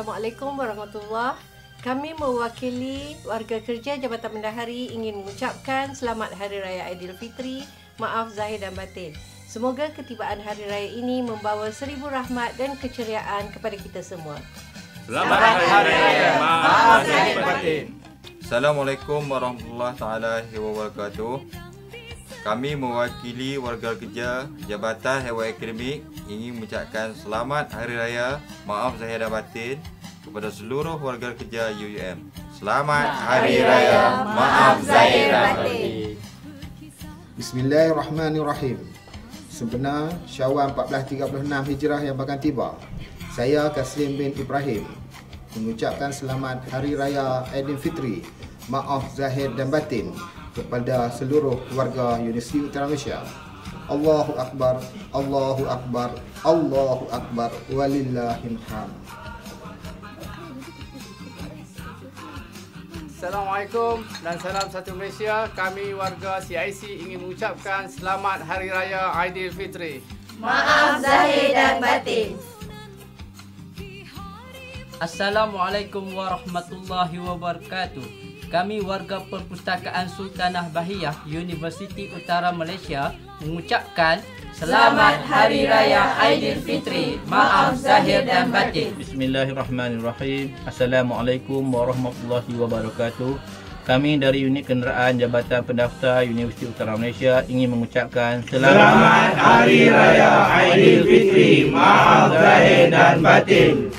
Assalamualaikum warahmatullahi. Kami mewakili warga kerja Jabatan Bendahari ingin mengucapkan selamat Hari Raya Aidilfitri, maaf zahir dan batin. Semoga ketibaan Hari Raya ini membawa 1000 rahmat dan keceriaan kepada kita semua. Selamat Hari Raya, maaf zahir dan batin. Assalamualaikum warahmatullahi wabarakatuh. Kami mewakili warga kerja Jabatan Hewan Akademik ingin mengucapkan selamat Hari Raya, maaf zahir dan batin kepada seluruh warga kerja UUM. Selamat Hari Raya, maaf zahir dan batin. Bismillahirrahmanirrahim. Sebenar Syawal 1436 Hijrah yang akan tiba, saya Kaslim bin Ibrahim mengucapkan selamat Hari Raya Aidilfitri, maaf zahir dan batin kepada seluruh warga Universiti Utara Malaysia. Allahu Akbar, Allahu Akbar, Allahu Akbar, walillahil hamd. Assalamualaikum dan salam satu Malaysia. Kami warga CIC ingin mengucapkan selamat Hari Raya Aidilfitri. Maaf zahir dan batin. Assalamualaikum warahmatullahi wabarakatuh. Kami warga Perpustakaan Sultanah Bahiyah Universiti Utara Malaysia mengucapkan selamat Hari Raya Aidilfitri, maaf zahir dan batin. Bismillahirrahmanirrahim. Assalamualaikum warahmatullahi wabarakatuh. Kami dari unit kenderaan Jabatan Pendaftar Universiti Utara Malaysia ingin mengucapkan selamat Hari Raya Aidilfitri, maaf zahir dan batin.